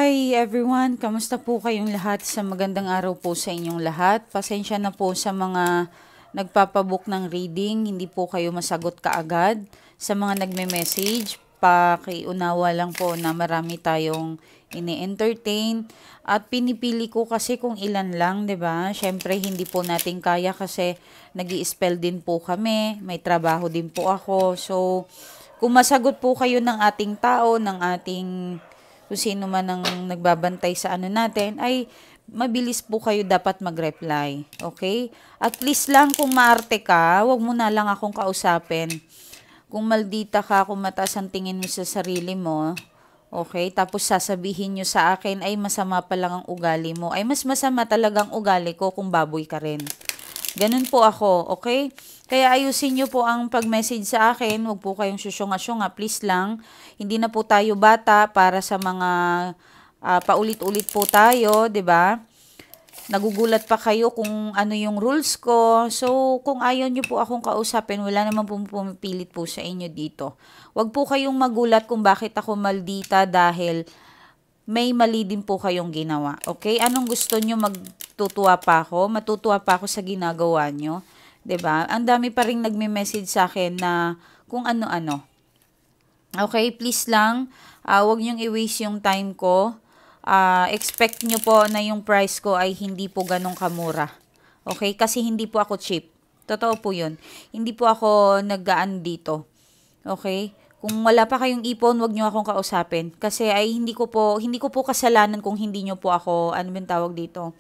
Hi everyone! Kamusta po kayong lahat? Sa magandang araw po sa inyong lahat. Pasensya na po sa mga nagpapabook ng reading, hindi po kayo masagot kaagad. Sa mga nagme-message, pakiunawa lang po na marami tayong ini-entertain. At pinipili ko kasi kung ilan lang, 'di ba? Syempre hindi po natin kaya kasi nag-i-spell din po kami, may trabaho din po ako. So, kung masagot po kayo ng ating tao, ng ating kung sino man ang nagbabantay sa ano natin, ay mabilis po kayo dapat mag-reply. Okay? At least lang kung maarte ka, wag mo na lang akong kausapin. Kung maldita ka, kung mataas ang tingin mo sa sarili mo, okay? Tapos sasabihin nyo sa akin, ay masama pa lang ang ugali mo. Ay mas masama talagang ugali ko kung baboy ka rin. Ganun po ako, okay? Kaya ayusin nyo po ang pag-message sa akin. Huwag po kayong susyunga-syunga. Please lang. Hindi na po tayo bata para sa mga paulit-ulit po tayo, 'di ba? Nagugulat pa kayo kung ano yung rules ko. So, kung ayaw nyo po akong kausapin, wala naman po pumipilit po sa inyo dito. Huwag po kayong magulat kung bakit ako maldita dahil may mali din po kayong ginawa. Okay? Anong gusto nyo, magtutuwa pa ako? Matutuwa pa ako sa ginagawa nyo? 'Di ba? Ang dami pa ring nagme-message sa akin na kung ano-ano. Okay? Please lang, wag nyong i-waste yung time ko. Expect nyo po na yung price ko ay hindi po ganun kamura. Okay? Kasi hindi po ako cheap. Totoo po yun. Hindi po ako naggaan dito. Okay? Kung wala pa kayong ipon, wag niyo akong kausapin kasi ay hindi ko po kasalanan kung hindi niyo po ako, ano bang tawag dito?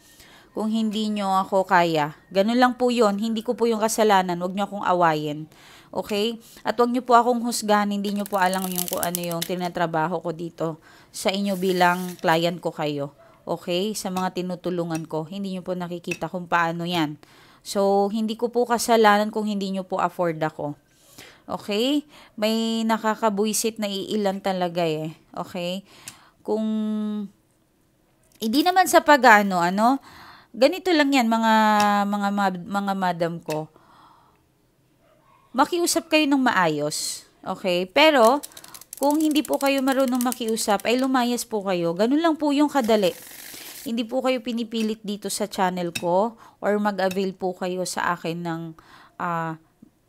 Kung hindi niyo ako kaya. Ganun lang po 'yon. Hindi ko po yung kasalanan. Wag niyo akong awayin. Okay? At wag niyo po akong husgahan. Hindi niyo po alam yung kung ano yung tinatrabaho ko dito sa inyo bilang client ko kayo. Okay? Sa mga tinutulungan ko. Hindi niyo po nakikita kung paano 'yan. So, hindi ko po kasalanan kung hindi niyo po afford ako. Okay? May nakakabuisit na iilan talaga eh. Okay? Kung hindi naman sa pag-ano, ganito lang 'yan mga madam ko. Makiusap kayo ng maayos. Okay? Pero kung hindi po kayo marunong makiusap, ay lumayas po kayo. Ganun lang po yung kadali. Hindi po kayo pinipilit dito sa channel ko or mag-avail po kayo sa akin ng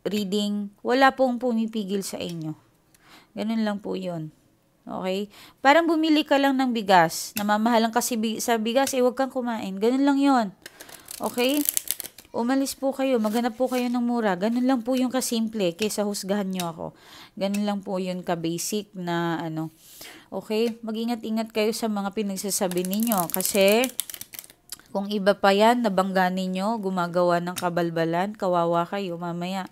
reading, wala pong pumipigil sa inyo. Ganun lang po yun. Okay? Parang bumili ka lang ng bigas. Namamahalan kasi sa bigas, huwag kang kumain. Ganun lang yun. Okay? Umalis po kayo. Maghanap po kayo ng mura. Ganun lang po yung kasimple kaysa husgahan nyo ako. Ganun lang po yun ka-basic na ano. Okay? Mag-ingat-ingat kayo sa mga pinagsasabi ninyo. Kasi kung iba pa yan, nabangga ninyo, gumagawa ng kabalbalan, kawawa kayo mamaya.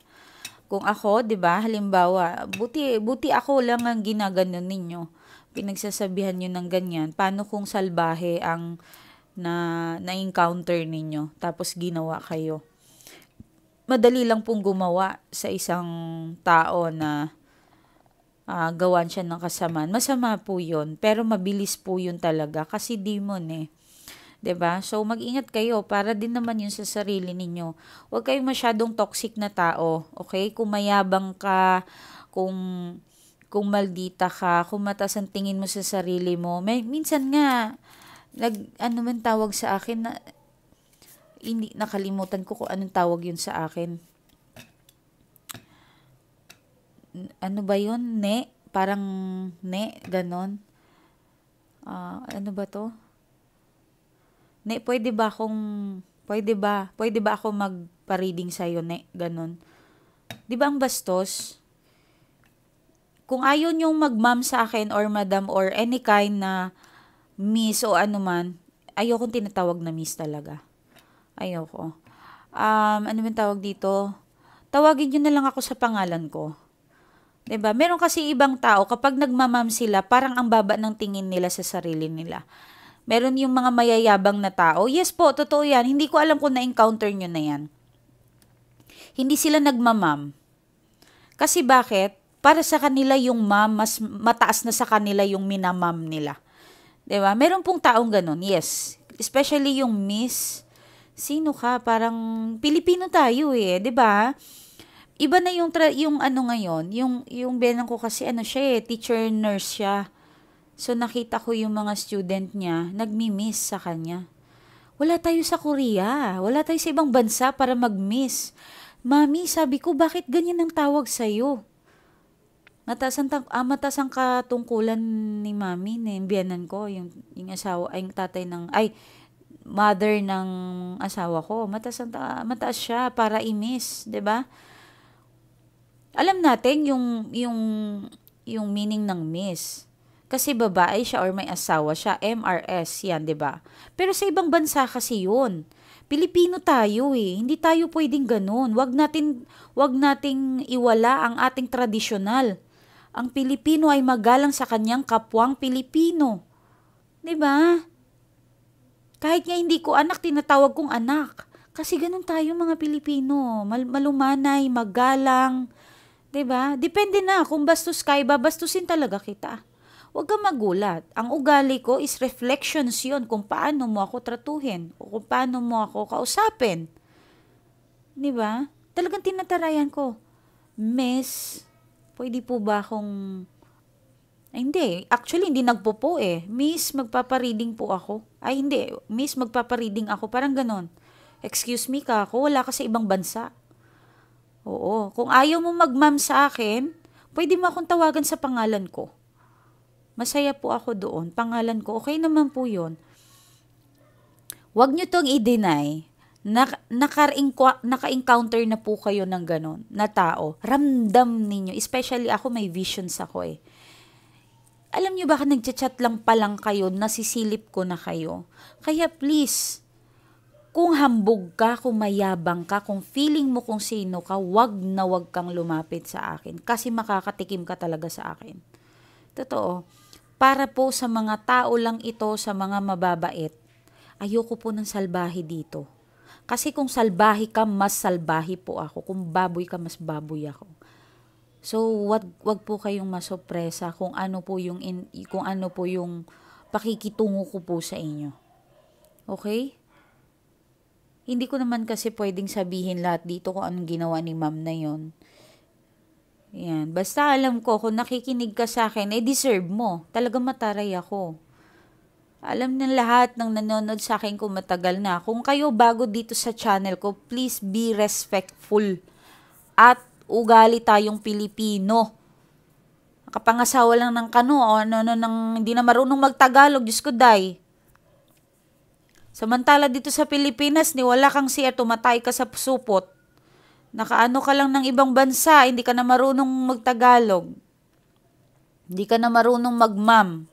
Kung ako, 'di ba, halimbawa, buti ako lang ang ginaganon ninyo. Pinagsasabihan niyo ng ganyan. Paano kung salbahe ang na-encounter ninyo tapos ginawa kayo? Madali lang pong gumawa sa isang tao na gawan siya ng kasamaan. Masama po 'yon, pero mabilis po 'yun talaga kasi demon eh. 'Di ba? So mag-ingat kayo para din naman 'yun sa sarili ninyo. Huwag kayong masyadong toxic na tao, okay? Kung mayabang ka, kung maldita ka, kung mataas ang tingin mo sa sarili mo. Minsan nga ano man tawag sa akin na hindi nakalimutan ko kung anong tawag 'yun sa akin. Ano ba 'yun? Parang ganon. Ano ba 'to? Pwede ba ako magpa-reading sa'yo, ganon. Di ba ang bastos? Kung ayaw nyong mag-ma'am sa akin or madam or any kind na miss o ano man, ayokong tinatawag na miss talaga. Ayoko. Ano man tawag dito? Tawagin nyo na lang ako sa pangalan ko. Diba? Meron kasi ibang tao, kapag nagmamam sila, parang ang baba ng tingin nila sa sarili nila. Meron yung mga mayayabang na tao. Yes po, totoo yan. Hindi ko alam kung na-encounter nyo na yan. Hindi sila nagmamam. Kasi bakit? Para sa kanila yung mom, mas mataas na sa kanila yung minamam nila. Diba? Meron pong taong ganun, yes. Especially yung miss. Sino ka? Parang Pilipino tayo eh, diba? Iba na yung ano ngayon, yung benang ko kasi ano siya eh, teacher nurse siya. So nakita ko yung mga student niya, nagmi-miss sa kanya. Wala tayo sa Korea, wala tayo sa ibang bansa para mag-miss. Mami, sabi ko, bakit ganyan ang tawag sa'yo? Mataas ang katungkulan ni mami, ni biyanan ko, yung asawa, ay yung tatay ng, ay, mother ng asawa ko. Mataas siya para i-miss, 'di ba? Alam natin yung meaning ng miss. Kasi babae siya or may asawa siya, MRS yan, 'di ba? Pero sa ibang bansa kasi 'yun. Pilipino tayo eh. Hindi tayo pwedeng ganun. Wag nating iwala ang ating tradisyonal. Ang Pilipino ay magalang sa kanyang kapwang Pilipino. 'Di ba? Kahit nga hindi ko anak, tinatawag kong anak. Kasi ganun tayo mga Pilipino. Malumanay, magalang. 'Di ba? Depende na kung bastos ka, babastusin talaga kita. Huwag kang magulat. Ang ugali ko is reflections yun kung paano mo ako tratuhin o kung paano mo ako kausapin. 'Di ba? Talagang tinatarayan ko. Miss, pwede po ba akong... Ay, hindi. Actually, hindi nagpo eh. Miss, magpapareading po ako. Ay, hindi. Miss, magpapareading ako. Parang ganon. Excuse me ka ako. Wala ka sa ibang bansa. Oo. Kung ayaw mo mag-ma'am sa akin, pwede mo akong tawagan sa pangalan ko. Masaya po ako doon. Pangalan ko. Okay naman po yun. Huwag nyo tong i-deny. Naka-encounter na po kayo ng ganon na tao. Ramdam ninyo. Especially ako, may visions ako eh. Alam nyo baka nagchat-chat lang pa lang kayo, nasisilip ko na kayo. Kaya please, kung hambog ka, kung mayabang ka, kung feeling mo kung sino ka, wag na wag kang lumapit sa akin. Kasi makakatikim ka talaga sa akin. Totoo. Para po sa mga tao lang ito, sa mga mababait, ayoko po ng salbahe dito. Kasi kung salbahe ka, mas salbahe po ako. Kung baboy ka, mas baboy ako. So, wag po kayong masopresa kung ano po yung pakikitungo ko po sa inyo. Okay? Hindi ko naman kasi pwedeng sabihin lahat dito kung anong ginawa ni ma'am na yon. Yan. Basta alam ko, kung nakikinig ka sa akin, deserve mo. Talagang mataray ako. Alam ng lahat ng nanonood sa akin kung matagal na. Kung kayo bago dito sa channel ko, please be respectful. At ugali tayong Pilipino. Kapangasawa lang ng kano o hindi na marunong magtagalog, Diyos ko day. Samantala dito sa Pilipinas, wala kang siya, tumatay ka sa supot. Nakaano ka lang ng ibang bansa, hindi ka na marunong magtagalog. Hindi ka na marunong magmam.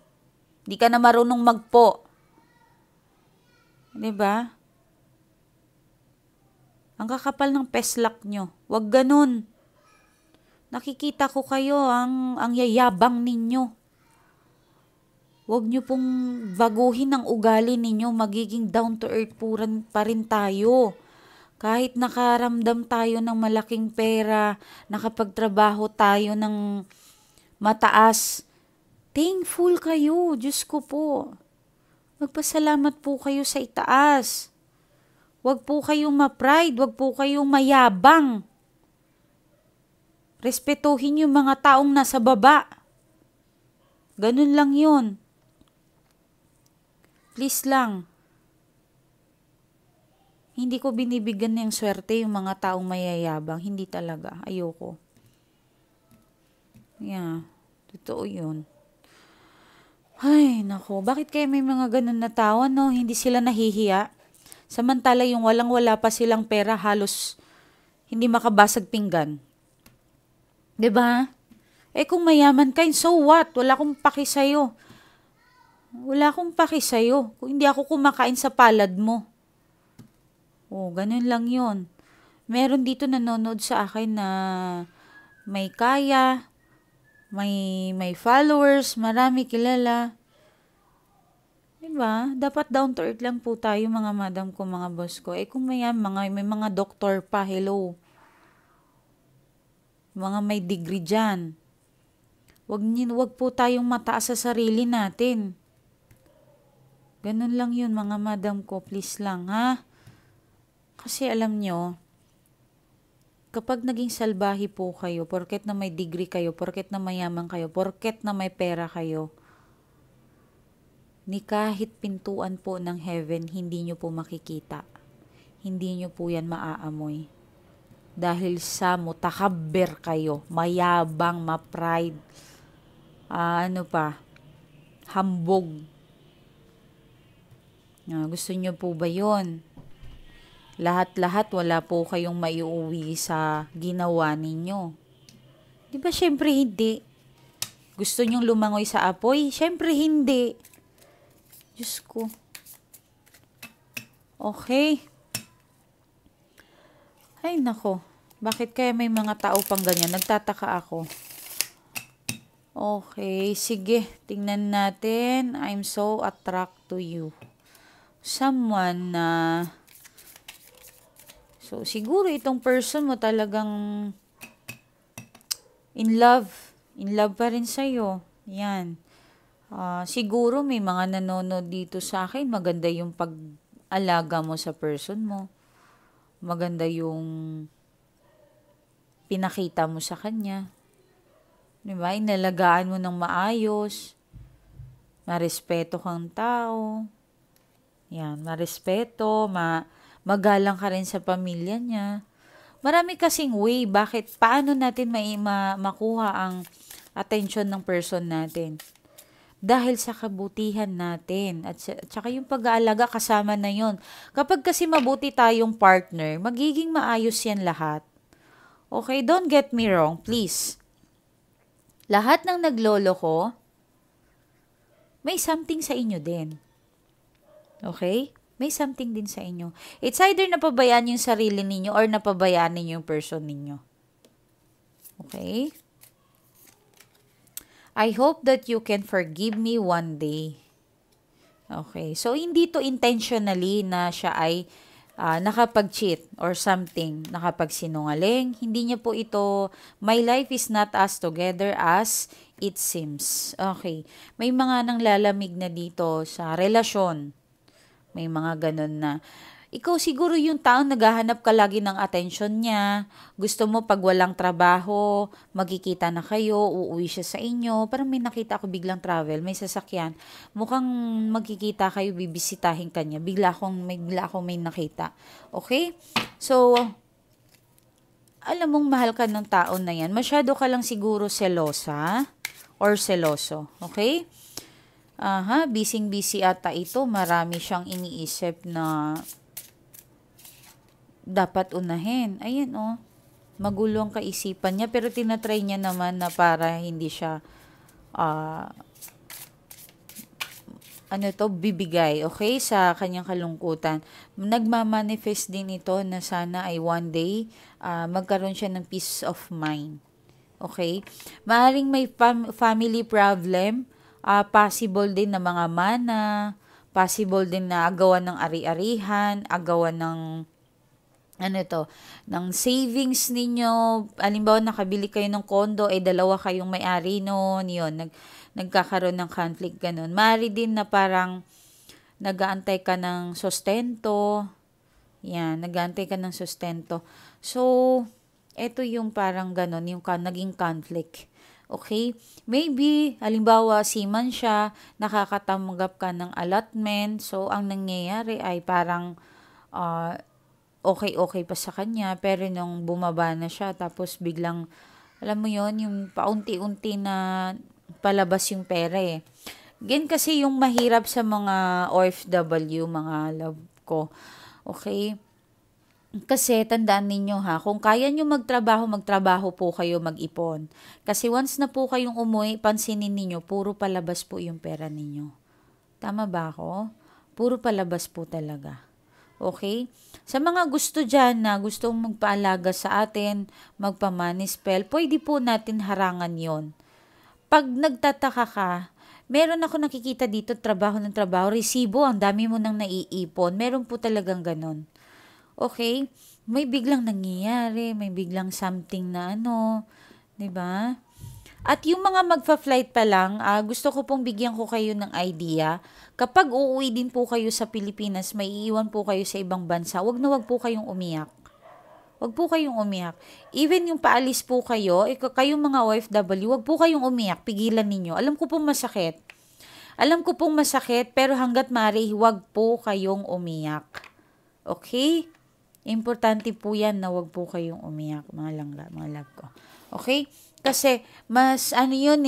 Hindi ka na marunong magpo. 'Di ba? Ang kakapal ng peslak nyo. Huwag ganun. Nakikita ko kayo, ang yayabang ninyo. Huwag nyo pong baguhin ang ugali ninyo, magiging down to earth pa rin tayo. Kahit nakaramdam tayo ng malaking pera, nakapagtrabaho tayo ng mataas, thankful kayo, Diyos ko po. Magpasalamat po kayo sa itaas. Huwag po kayong ma-pride, huwag po kayong mayabang. Respetuhin yung mga taong nasa baba. Ganun lang yun. Please lang. Hindi ko binibigyan ng swerte yung mga taong mayayabang. Hindi talaga. Ayoko. Yeah. Totoo yun. Ay, nako. Bakit kaya may mga ganun na tao, no? Hindi sila nahihiya. Samantala yung walang-wala pa silang pera, halos hindi makabasag pinggan. 'Di ba? Kung mayaman ka, so what? Wala akong paki sa'yo. Wala akong paki sa'yo. Kung hindi ako kumakain sa palad mo. Ganun lang yun. Meron dito nanonood sa akin na may kaya, may followers, marami kilala. 'Di ba? Dapat down to earth lang po tayo mga madam ko, mga boss ko. Kung may mga doktor pa, hello. Mga may degree dyan. Wag po tayong mataas sa sarili natin. Ganun lang yun mga madam ko, please lang ha. Kasi alam nyo, kapag naging salbahe po kayo, porket na may degree kayo, porket na mayaman kayo, porket na may pera kayo, ni kahit pintuan po ng heaven, hindi nyo po makikita. Hindi nyo po yan maaamoy. Dahil sa mutakabber kayo, mayabang, ma-pride, hambog. Gusto nyo po ba yon? Lahat-lahat wala po kayong maiuwi sa ginawa ninyo. Di ba syempre hindi? Gusto nyong lumangoy sa apoy? Syempre hindi. Diyos ko. Okay. Ay nako. Bakit kaya may mga tao pang ganyan? Nagtataka ako. Okay, sige. Tingnan natin. I'm so attracted to you. Someone na so siguro itong person mo talagang in love. In love pa rin sa'yo. Yan. Siguro may mga nanonood dito sa akin. Maganda yung pag-alaga mo sa person mo. Maganda yung pinakita mo sa kanya. Diba? Inalagaan mo ng maayos. Marespeto kang tao. Yan. Marespeto. Magalang ka rin sa pamilya niya. Marami kasing way. Paano natin makuha ang attention ng person natin? Dahil sa kabutihan natin. At saka yung pag-aalaga kasama na yon. Kapag kasi mabuti tayong partner, magiging maayos yan lahat. Okay, don't get me wrong, please. Lahat ng nagloloko, may something sa inyo din. Okay? May something din sa inyo. It's either napabayaan yung sarili ninyo or napabayaan ninyo yung person ninyo. Okay? I hope that you can forgive me one day. Okay. So, hindi to intentionally na siya ay nakapag-cheat or something, nakapagsinungaling. Hindi niya po ito, my life is not as together as it seems. Okay. May mga nanglalamig na dito sa relasyon. May mga ganun na. Ikaw siguro yung taong naghahanap ka lagi ng attention niya. Gusto mo pag walang trabaho, magkikita na kayo, uuwi siya sa inyo. Parang may nakita ako biglang travel, may sasakyan. Mukhang magkikita kayo, bibisitahin ka niya. Bigla akong may nakita. Okay? So, alam mong mahal ka ng tao na yan. Masyado ka lang siguro selosa or seloso. Okay? Busy ata ito. Marami siyang iniisip na dapat unahin. Ayan, magulo ang kaisipan niya, pero tinatry niya naman na para hindi siya bibigay, okay, sa kanyang kalungkutan. Nagmamanifest din ito na sana ay one day magkaroon siya ng peace of mind. Okay? Maaaring may family problem, possible din na mga mana, possible din na agawan ng ari-arihan, agawan ng ng savings ninyo. Halimbawa, nakabili kayo ng kondo, dalawa kayong may-ari noon, yun, nagkakaroon ng conflict, ganun. Maaari din na parang nag-aantay ka ng sustento. Yan, nag-aantay ka ng sustento. So, eto yung parang ganun, yung naging conflict. Okay? Maybe, halimbawa, seaman siya, nakakatanggap ka ng allotment. So, ang nangyayari ay parang okay pa sa kanya, pero nung bumaba na siya, tapos biglang, alam mo yon, yung paunti-unti na palabas yung pera eh. Gan kasi yung mahirap sa mga OFW, mga love ko. Okay? Kasi tandaan ninyo kung kaya nyo magtrabaho po kayo, mag-ipon. Kasi once na po kayong umuwi, pansinin ninyo, puro palabas po yung pera ninyo. Tama ba ako? Puro palabas po talaga. Okay? Sa mga gusto dyan na gustong magpaalaga sa atin, magpamanispel, pwede po natin harangan yon. Pag nagtataka ka, meron ako nakikita dito, trabaho ng trabaho, resibo, ang dami mo nang naiipon. Meron po talagang ganon. Okay? May biglang nangyayari, may biglang something na diba? At yung mga magfa-flight pa lang, gusto ko pong bigyan ko kayo ng idea. Kapag uuwi din po kayo sa Pilipinas, may iiwan po kayo sa ibang bansa, wag po kayong umiyak. Wag po kayong umiyak. Even yung paalis po kayo, kayong mga OFW, wag po kayong umiyak, pigilan ninyo. Alam ko po masakit. Alam ko pong masakit, pero hanggat maaari, huwag po kayong umiyak. Okay? Importante po yan na huwag po kayong umiyak, mga love ko. Okay? Kasi, mas yun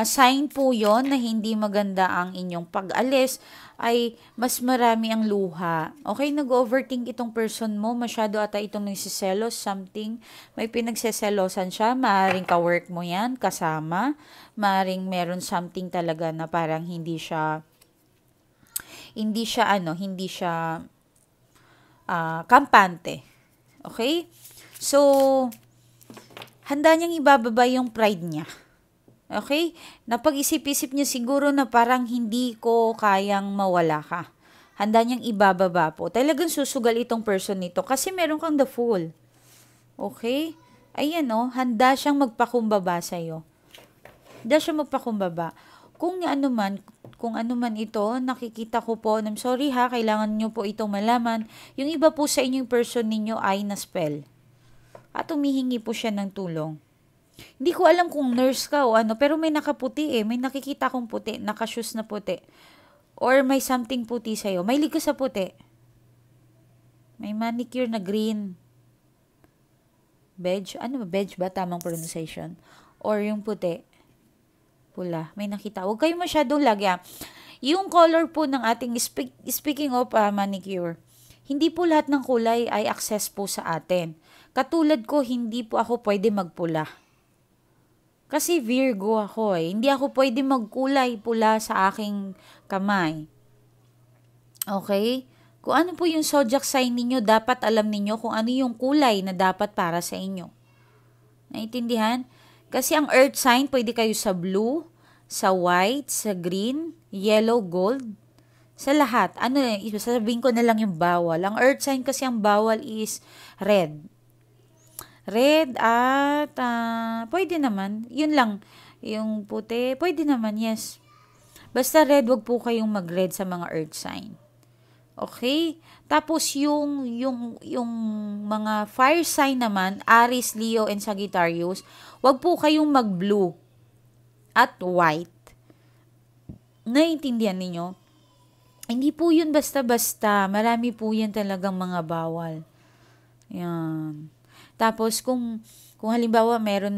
sign po yun na hindi maganda ang inyong pag-alis, ay mas marami ang luha. Okay? Nag-overthink itong person mo, masyado ata itong nagsiselos, something, may pinagseselosan siya, maaaring ka-work mo yan, kasama, maaaring meron something talaga na parang hindi siya kampante. Okay? So, handa niyang ibababa yung pride niya. Okay? Napag-isip-isip niya siguro na parang hindi ko kayang mawala ka. Handa niyang ibababa po. Talagang susugal itong person nito kasi meron kang the fool. Okay? Ayan handa siyang magpakumbaba sa'yo. Handa siyang magpakumbaba. Kung ano man ito, nakikita ko po, I'm sorry kailangan niyo po itong malaman. Yung iba po sa inyong person ninyo ay na-spell. At humihingi po siya ng tulong. Hindi ko alam kung nurse ka o pero may nakaputi may nakikita kong puti, nakashoes na puti. Or may something puti sa'yo. May ligo sa puti. May manicure na green. Beige? Beige ba? Tamang pronunciation. Or yung puti. Pula. May nakita. Huwag kayo masyadong lagya. Yung color po ng ating, speaking of manicure, hindi po lahat ng kulay ay access po sa atin. Katulad ko, hindi po ako pwede magpula. Kasi Virgo ako Hindi ako pwede magkulay pula sa aking kamay. Okay? Kung ano po yung zodiac sign ninyo, dapat alam ninyo kung ano yung kulay na dapat para sa inyo. Naintindihan? Kasi ang earth sign, pwede kayo sa blue, sa white, sa green, yellow, gold, sa lahat. Sasabihin ko na lang yung bawal. Ang earth sign kasi ang bawal is red. Red at pwede naman. Yun lang. Yung puti, pwede naman, yes. Basta red, wag po kayong mag-red sa mga earth sign. Okay? Tapos yung mga fire sign naman, Aries, Leo, and Sagittarius, wag po kayong mag-blue at white. Naiintindihan ninyo? Hindi po yun basta-basta. Marami po yan talagang mga bawal. Yan. Tapos kung halimbawa meron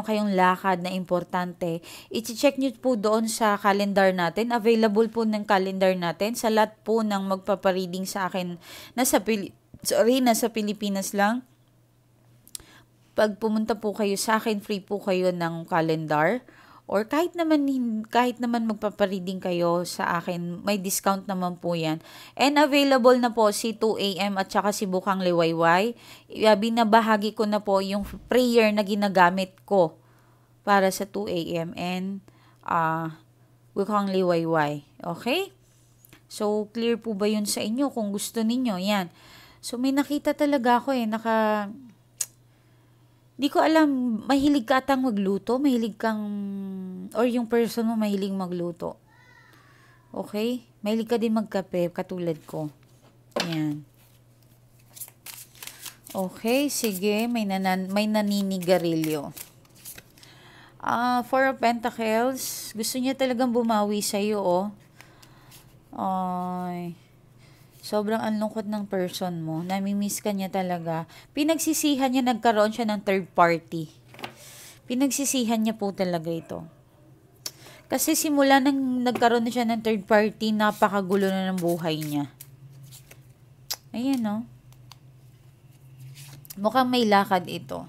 kayong lakad na importante, i-check nyo po doon sa calendar natin. Available po ng calendar natin sa lahat po ng magpapareading sa akin nasa Pilipinas lang. Pag pumunta po kayo sa akin, free po kayo ng calendar. Or kahit naman magpapareading kayo sa akin, may discount naman po yan. And available na po si 2 AM at saka si Bukang Liwayway. Binabahagi ko na po yung prayer na ginagamit ko para sa 2 AM and Bukang Liwayway. Okay? So, clear po ba yun sa inyo kung gusto ninyo? Yan. So, may nakita talaga ako di ko alam, mahilig ka atang magluto? Or yung person mo mahilig magluto? Okay? Mahilig ka din magkape, katulad ko. Yan. Okay, sige, may naninigarilyo. Four of Pentacles, gusto niya talagang bumawi sa'yo, Ay, sobrang anlungkot ng person mo. Namimiss ka niya talaga. Pinagsisihan niya, nagkaroon siya ng third party. Pinagsisihan niya po talaga ito. Kasi simula nang nagkaroon na siya ng third party, napakagulo na ng buhay niya. Ayan, Mukhang may lakad ito.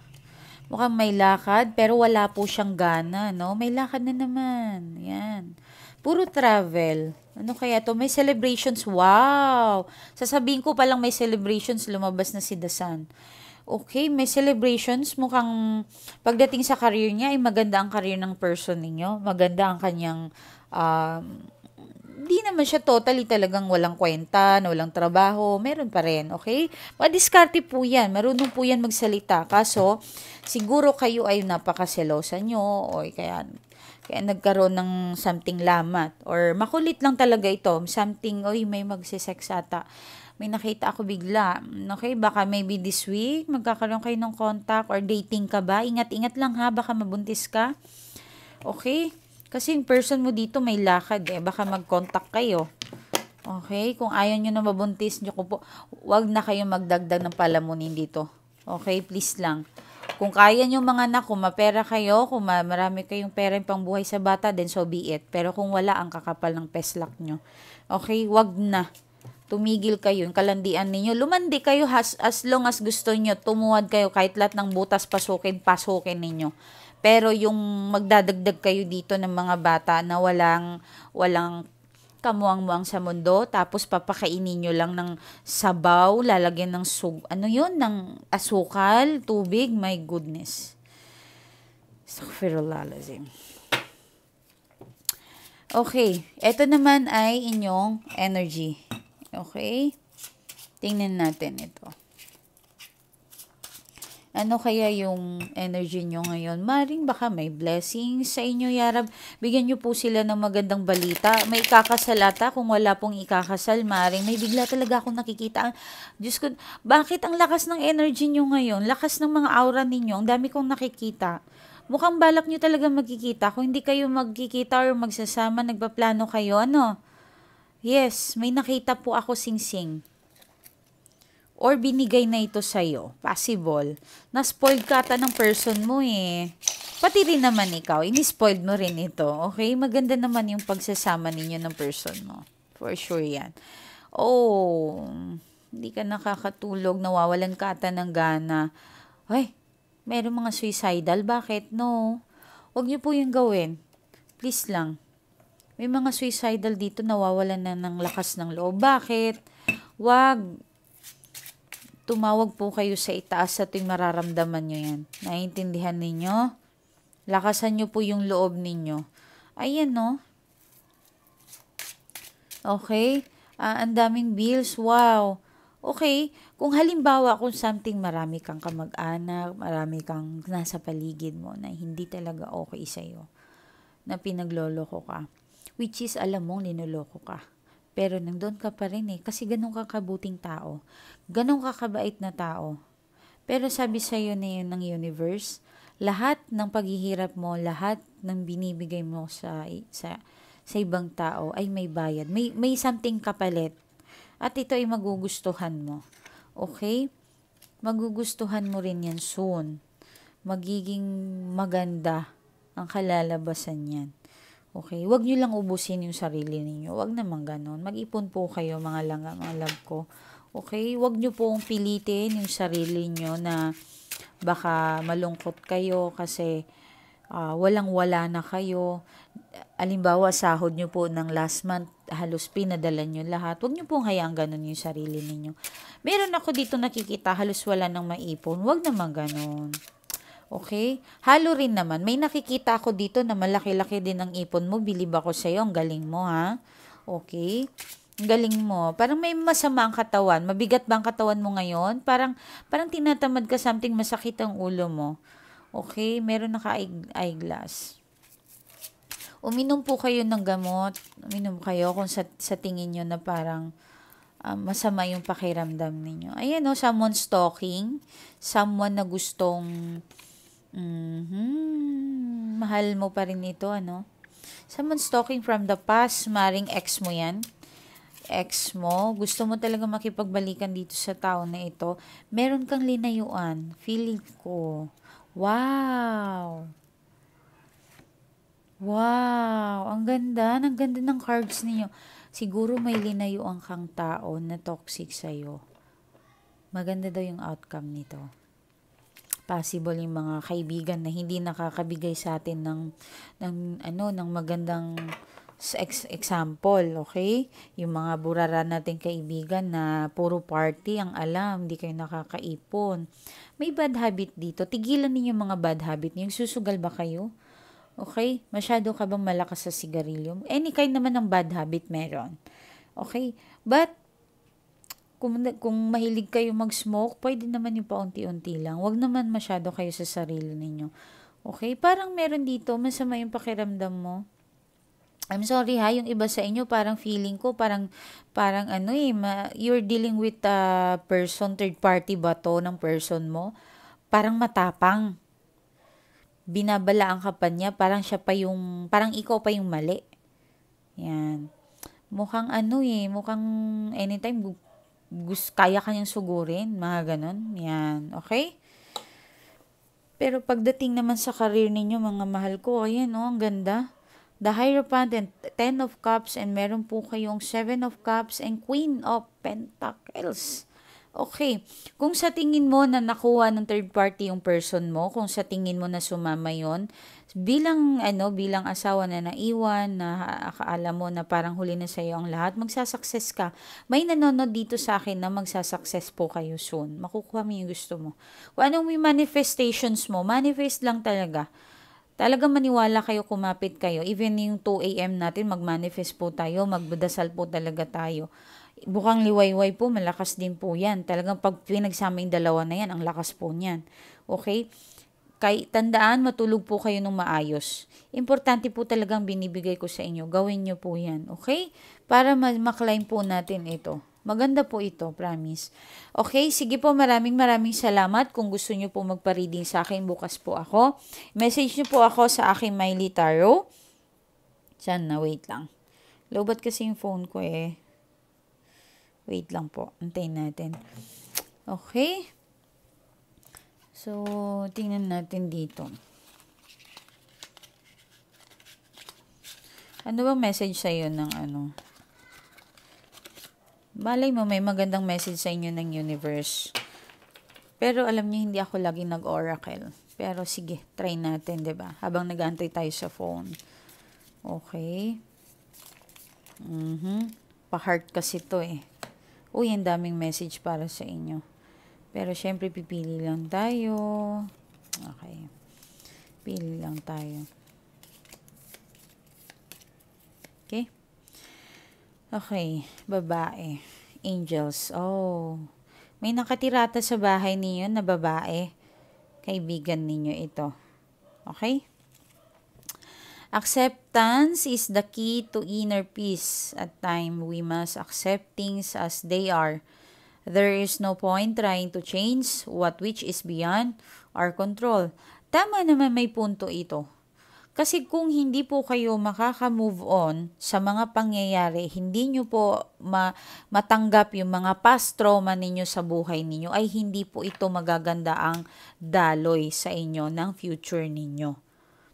Mukhang may lakad, pero wala po siyang gana, May lakad na naman. Yan. Puro travel. Ano kaya to? May celebrations. Wow! Sasabihin ko palang may celebrations, lumabas na si Dasan. Okay, may celebrations. Mukhang pagdating sa career niya, ay maganda ang career ng person ninyo. Maganda ang kanyang, di naman siya totally talagang walang kwenta, walang trabaho. Meron pa rin, okay? Madiskarte po yan. Marunong po yan magsalita. Kaso, siguro kayo ay napakaselosa nyo o kaya nagkaroon ng something lamat or makulit lang talaga ito, something, may magsisex ata, may nakita ako bigla, okay, baka maybe this week magkakaroon kayo ng contact or dating ka ba, ingat-ingat lang baka mabuntis ka, okay, Kasi yung person mo dito may lakad eh. Baka mag-contact kayo. Okay? Kung ayaw nyo na mabuntis nyo ko po, wag na kayo magdagdag ng palamunin dito. Okay? Please lang. Kung kaya nyo mga anak, kung mapera kayo, kung marami kayong pera yung pangbuhay sa bata, then so be it. Pero kung wala, ang kakapal ng peslak nyo. Okay? Wag na. Tumigil kayo, yung kalandian ninyo. Lumandi kayo as long as gusto nyo. Tumuwad kayo kahit lahat ng butas pasukin ninyo. Pero yung magdadagdag kayo dito ng mga bata na walang kamuang-muang sa mundo, tapos papakainin nyo lang ng sabaw, lalagyan ng ng asukal, tubig, my goodness. Astaghfirullahalazim. Okay, ito naman ay inyong energy. Okay? Tingnan natin ito. Ano kaya yung energy nyo ngayon? Maring baka may blessings sa inyo, Yarab. Bigyan nyo po sila ng magandang balita. May ikakasal ata. Kung wala pong ikakasal, maring may bigla talaga akong nakikita. Diyos ko, bakit ang lakas ng energy nyo ngayon? Lakas ng mga aura ninyo. Ang dami kong nakikita. Mukhang balak nyo talaga magkikita. Kung hindi kayo magkikita or magsasama, nagpaplano kayo, ano? Yes, may nakita po ako sing-sing. Or binigay na ito sa'yo. Possible. Na-spoiled ka ata ng person mo eh. Pati rin naman ikaw. Ini-spoiled mo rin ito. Okay? Maganda naman yung pagsasama ninyo ng person mo. For sure yan. Oh, hindi ka nakakatulog. Nawawalan ka ata ng gana. Ay, meron mga suicidal. Bakit? No. Huwag niyo po yung gawin. Please lang. May mga suicidal dito nawawalan na ng lakas ng loob. Bakit? Wag. Tumawag po kayo sa itaas sa tuwing mararamdaman nyo yan. Naiintindihan ninyo? Lakasan nyo po yung loob ninyo. Ayan, no? Okay? Ang daming bills. Wow. Okay. Kung halimbawa, kung something marami kang kamag-anak, marami kang nasa paligid mo na hindi talaga okay sa'yo, na pinagloloko ka, which is alam mong linuloko ka. Pero nandun ka pa rin eh. Kasi ganun ka kabuting tao. Ganun ka kabait na tao. Pero sabi sa'yo na yun ng universe, lahat ng paghihirap mo, lahat ng binibigay mo sa ibang tao ay may bayad. May something kapalit. At ito ay magugustuhan mo. Okay? Magugustuhan mo rin yan soon. Magiging maganda ang kalalabasan yan. Okay, wag nyo lang ubusin yung sarili ninyo. Wag naman ganon. Mag-ipon po kayo mga langga, mga love ko. Okay, wag nyo pong pilitin yung sarili nyo na baka malungkot kayo kasi walang-wala na kayo. Alimbawa, sahod nyo po ng last month, halos pinadala nyo lahat. Wag nyo pong hayaan ganon yung sarili ninyo. Meron ako dito nakikita, halos wala nang maipon. Wag naman ganon. Okay? Halo rin naman. May nakikita ako dito na malaki-laki din ang ipon mo. Bilib ako sa'yo. Ang galing mo, ha? Okay? Ang galing mo. Parang may masama ang katawan. Mabigat ba ang katawan mo ngayon? Parang tinatamad ka, something masakit ang ulo mo. Okay? Meron naka-eyeglass. Uminom po kayo ng gamot. Uminom kayo kung sa tingin nyo na parang masama yung pakiramdam ninyo. Ayan, no? Someone stalking. Someone na gustong mahal mo pa rin ito, ano? Someone stalking from the past, maring ex mo yan. Ex mo, gusto mo talaga makipagbalikan dito sa tao na ito. Meron kang linayuan. Feeling ko. Wow! Wow! Ang ganda ng cards niyo. Siguro may linayuan kang tao na toxic sa'yo. Maganda daw yung outcome nito. Possible yung mga kaibigan na hindi nakakabigay sa atin ng magandang example, okay? Yung mga burara nating kaibigan na puro party ang alam, hindi kayo nakakaipon. May bad habit dito. Tigilan ninyo mga bad habit niyo. Susugal ba kayo? Okay? Masyado ka bang malakas sa sigarilyo? Any kind naman ng bad habit meron. Okay? But kung mahilig kayo mag-smoke, pwede naman yung paunti-unti lang. Huwag naman masyado kayo sa sarili ninyo. Okay? Parang meron dito, masama yung pakiramdam mo. I'm sorry ha, yung iba sa inyo, parang feeling ko, parang you're dealing with a person, third party ba to ng person mo? Parang matapang. binabalaan ka pa niya, parang siya pa yung, parang ikaw pa yung mali. Yan. Mukhang mukhang anytime kaya kanyang sugurin, mga ganon. Yan, okay? Pero pagdating naman sa career ninyo, mga mahal ko, ayan ang ganda. The Hierophant and 10 of Cups, and meron po kayong 7 of Cups and Queen of Pentacles. Okay. Kung sa tingin mo na nakuha ng third party yung person mo, kung sa tingin mo na sumama yon, bilang asawa na naiwan, na akaala mo na parang huli na sa'yo ang lahat, magsasucess ka. May nanonood dito sa akin na magsasucess po kayo soon. Makukuha mo yung gusto mo. Kung anong may manifestations mo, manifest lang talaga. Talagang maniwala kayo, kumapit kayo. Even yung 2 a.m. natin, mag-manifest po tayo, magdasal po talaga tayo. Bukang liwayway po, malakas din po yan. Talagang pag pinagsama yung dalawa na yan, ang lakas po niyan. Okay? Kay tandaan, matulog po kayo ng maayos. Importante po talagang binibigay ko sa inyo. Gawin nyo po yan. Okay? Para ma-climb po natin ito. Maganda po ito, promise. Okay, sige po, maraming salamat. Kung gusto nyo po magpa-reading sa akin, bukas po ako. Message nyo po ako sa aking Miley Tarot. Sana, wait lang. Lobat kasi yung phone ko eh. Wait lang po, antayin natin. Okay. So, tingnan natin dito. Ano bang message sa'yo ng ano? Malay mo, may magandang message sa inyo ng universe. Pero alam niyo, hindi ako laging nag-oracle. Pero sige, try natin, 'di ba? Habang nag-aantay tayo sa phone. Okay. Pa-heart kasi to eh. Uy, ang daming message para sa inyo. Pero syempre, pipili lang tayo. Okay. Pili lang tayo. Okay. Okay, babae. Angels. Oh. May nakatirata sa bahay ninyo na babae. Kaibigan ninyo ito. Okay? Acceptance is the key to inner peace. At time, we must accept things as they are. There is no point trying to change which is beyond our control. Tama naman, may punto ito. Kasi kung hindi po kayo makaka-move on sa mga pangyayari, hindi nyo po matanggap yung mga past trauma ninyo sa buhay ninyo, ay hindi po ito magaganda ang daloy sa inyo ng future ninyo.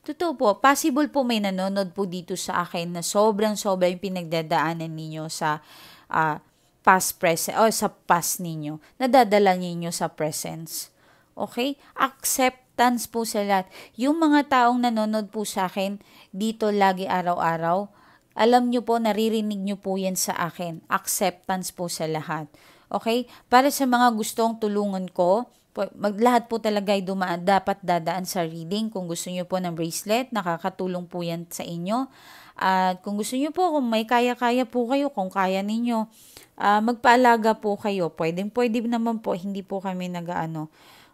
Totoo po, possible po may nanonood po dito sa akin na sobrang yung pinagdadaanan ninyo sa past present o sa past ninyo, nadadala ninyo sa presence. Okay? Acceptance po sa lahat. Yung mga taong nanonood po sa akin, dito lagi araw-araw, alam nyo po, naririnig nyo po yan sa akin. Acceptance po sa lahat. Okay? Para sa mga gustong tulungan ko, lahat po talaga ay dapat dadaan sa reading. Kung gusto nyo po ng bracelet, nakakatulong po yan sa inyo. At kung gusto nyo po, kung may kaya-kaya po kayo, kung kaya ninyo, magpaalaga po kayo. Pwede naman po, hindi po kami nag-ano.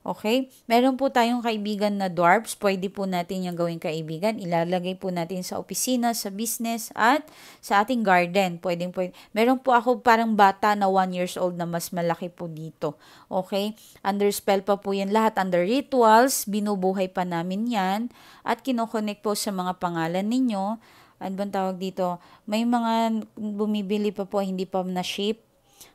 Okay? Meron po tayong kaibigan na dwarfs. Pwede po natin yung gawing kaibigan. Ilalagay po natin sa opisina, sa business, at sa ating garden. Pwede. Meron po ako parang bata na 1 years old na mas malaki po dito. Okay? Under spell pa po yan lahat. Under rituals, binubuhay pa namin yan. At kinoconnect po sa mga pangalan ninyo. Ano bang tawag dito? May mga bumibili pa po, hindi pa na-ship.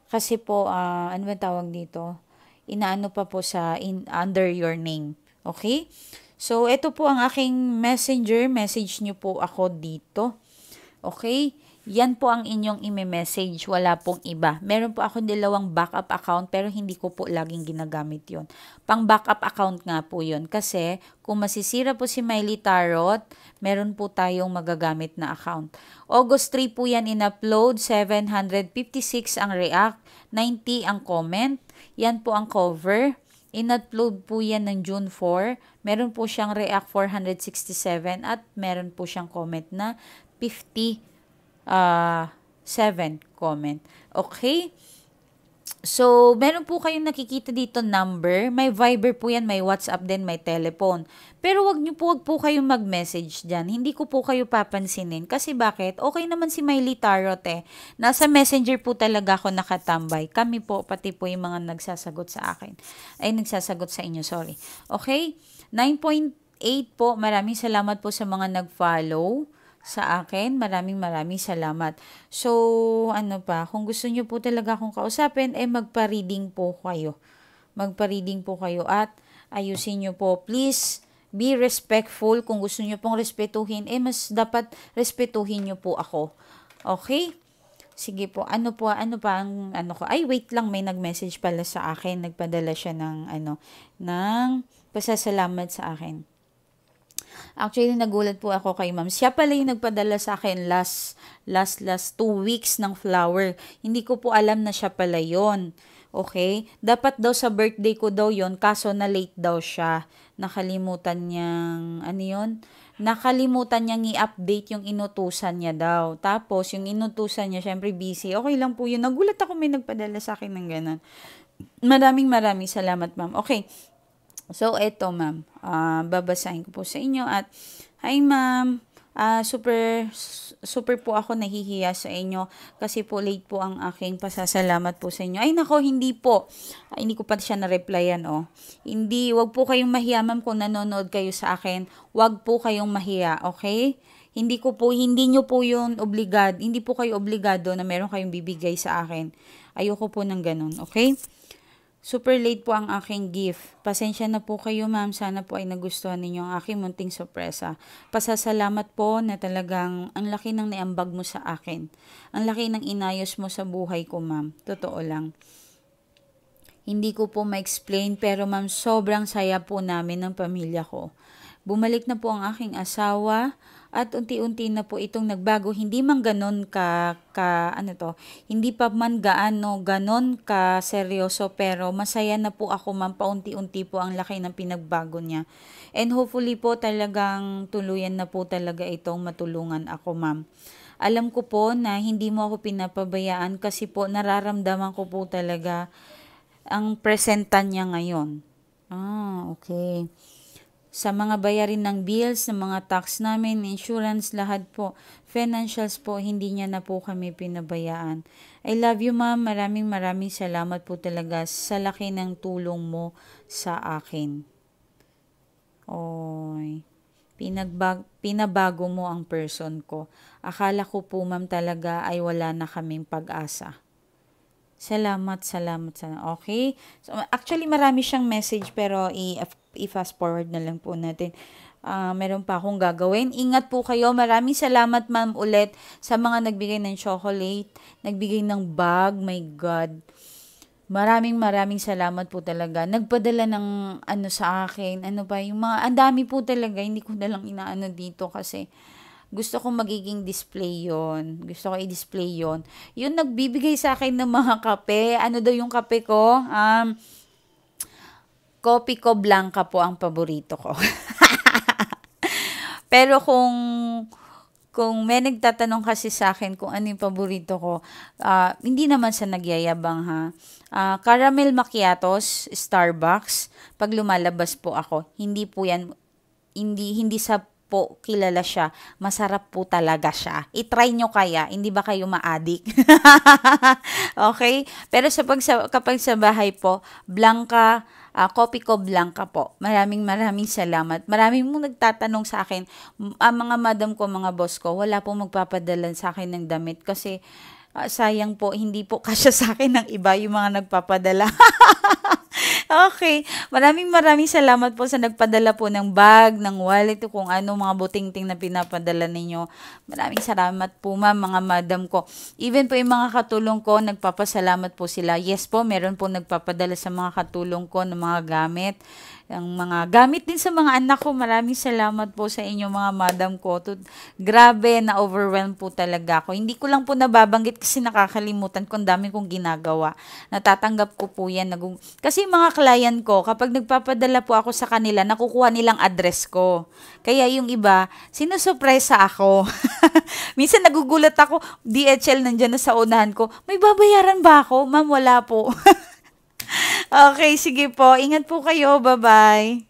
Kasi po, ano bang tawag dito? Inaano pa po sa under your name. Okay? So, ito po ang aking messenger. Message nyo po ako dito. Okay? Yan po ang inyong i-message. Wala pong iba. Meron po ako 2 backup account pero hindi ko po laging ginagamit yon. Pang backup account nga po yon. Kasi kung masisira po si Miley Tarot, meron po tayong magagamit na account. August 3 po yan in-upload. 756 ang react. 90 ang comment. Yan po ang cover. In-upload po yan ng June 4. Meron po siyang react 467 at meron po siyang comment na 57 comment. Okay? So, meron po kayong nakikita dito number. May Viber po yan, may WhatsApp din, may telephone. Pero wag po kayong mag-message dyan. Hindi ko po kayo papansinin. Kasi bakit? Okay naman si Miley Tarot eh. Nasa messenger po talaga ako nakatambay. Kami po, pati po yung mga nagsasagot sa akin. Ay, nagsasagot sa inyo, sorry. Okay? 9.8 8 po, maraming salamat po sa mga nag-follow sa akin. Maraming salamat. So, ano pa, kung gusto nyo po talaga akong kausapin, magpa-reading po kayo. Magpa-reading po kayo at ayusin nyo po. Please, be respectful. Kung gusto nyo pong respetuhin, mas dapat respetuhin nyo po ako. Okay? Sige po, ano pa ang ano ko? Ay, wait lang, may nag-message pala sa akin. Nagpadala siya ng pasasalamat sa akin. Actually, nagulat po ako kay ma'am. Siya pala yung nagpadala sa akin last 2 weeks ng flower. Hindi ko po alam na siya pala yon. Okay? Dapat daw sa birthday ko daw yon, kaso na late daw siya. Nakalimutan niyang, Nakalimutan niyang i-update yung inutusan niya daw. Tapos, yung inutusan niya, syempre busy. Okay lang po yun. Nagulat ako may nagpadala sa akin ng ganun. Maraming salamat, ma'am. Okay. So, eto ma'am, babasahin ko po sa inyo at, hi ma'am, super po ako nahihiya sa inyo kasi po late po ang aking pasasalamat po sa inyo. Ay nako, hindi po. Hindi ko pa siya na-replyan, Hindi, wag po kayong mahiya ma'am kung nanonood kayo sa akin. Wag po kayong mahiya, okay? Hindi nyo po yun hindi po kayo obligado na meron kayong bibigay sa akin. Ayoko po ng ganun, okay? Super late po ang aking gift. Pasensya na po kayo ma'am. Sana po ay nagustuhan ninyo ang aking munting sorpresa. Pasasalamat po na talagang ang laki ng niambag mo sa akin. Ang laki ng inayos mo sa buhay ko ma'am. Totoo lang. Hindi ko po ma-explain pero ma'am sobrang saya po namin ng pamilya ko. Bumalik na po ang aking asawa at unti-unti na po itong nagbago. Hindi man ganon hindi pa man ganon ka seryoso pero masaya na po ako ma'am, paunti-unti po ang laki ng pinagbago niya. And hopefully po talagang tuluyan na po talaga itong matulungan ako ma'am. Alam ko po na hindi mo ako pinapabayaan kasi po nararamdaman ko po talaga ang presentan niya ngayon. Okay. Sa mga bayarin ng bills, ng mga tax namin, insurance, lahat po, financials po, hindi niya na po kami pinabayaan. I love you ma'am, maraming salamat po talaga sa laki ng tulong mo sa akin. Oy, pinabago mo ang person ko. Akala ko po ma'am talaga ay wala na kaming pag-asa. Salamat. Okay? So, actually, marami siyang message pero i-fast forward na lang po natin. Meron pa akong gagawin. Ingat po kayo. Maraming salamat ma'am ulit sa mga nagbigay ng chocolate, nagbigay ng bag. My God. Maraming salamat po talaga. Nagpadala ng sa akin. Yung mga, ang dami po talaga. Hindi ko na lang inaano dito kasi gusto ko magiging display yon. Gusto ko i-display yon. Yung nagbibigay sa akin ng mga kape. Ano daw yung kape ko? Kopi ko blanca po ang paborito ko. Pero kung may nagtatanong kasi sa akin kung ano yung paborito ko, hindi naman sa nagyayabang ha. Caramel macchiatos, Starbucks, pag lumalabas po ako, hindi po yan, hindi sa po kilala siya, masarap po talaga siya. I-try nyo kaya, hindi ba kayo ma-addict? Okay? Pero kapag sa bahay po, blanca, kopi ko blanca po. Maraming salamat. Maraming mong nagtatanong sa akin, mga madam ko, mga boss ko, wala po magpapadala sa akin ng damit kasi sayang po, hindi po kasya sa akin ng iba yung mga nagpapadala. Okay. Maraming salamat po sa nagpadala po ng bag, ng wallet, kung ano, mga buting-ting na pinapadala ninyo. Maraming salamat po ma'am, mga madam ko. Even po yung mga katulong ko, nagpapasalamat po sila. Yes po, meron po nagpapadala sa mga katulong ko ng mga gamit. Ang mga gamit din sa mga anak ko. Maraming salamat po sa inyo mga madam ko. Grabe, na-overwhelm po talaga ako. Hindi ko lang po nababanggit kasi nakakalimutan ko. Ang dami kong ginagawa. Natatanggap ko po yan. Kasi mga client ko, kapag nagpapadala po ako sa kanila, nakukuha nilang address ko. Kaya yung iba, sinusurpresa ako. Minsan nagugulat ako, DHL nandyan na sa unahan ko. May babayaran ba ako? Ma'am, wala po. Okay, sige po. Ingat po kayo. Bye-bye.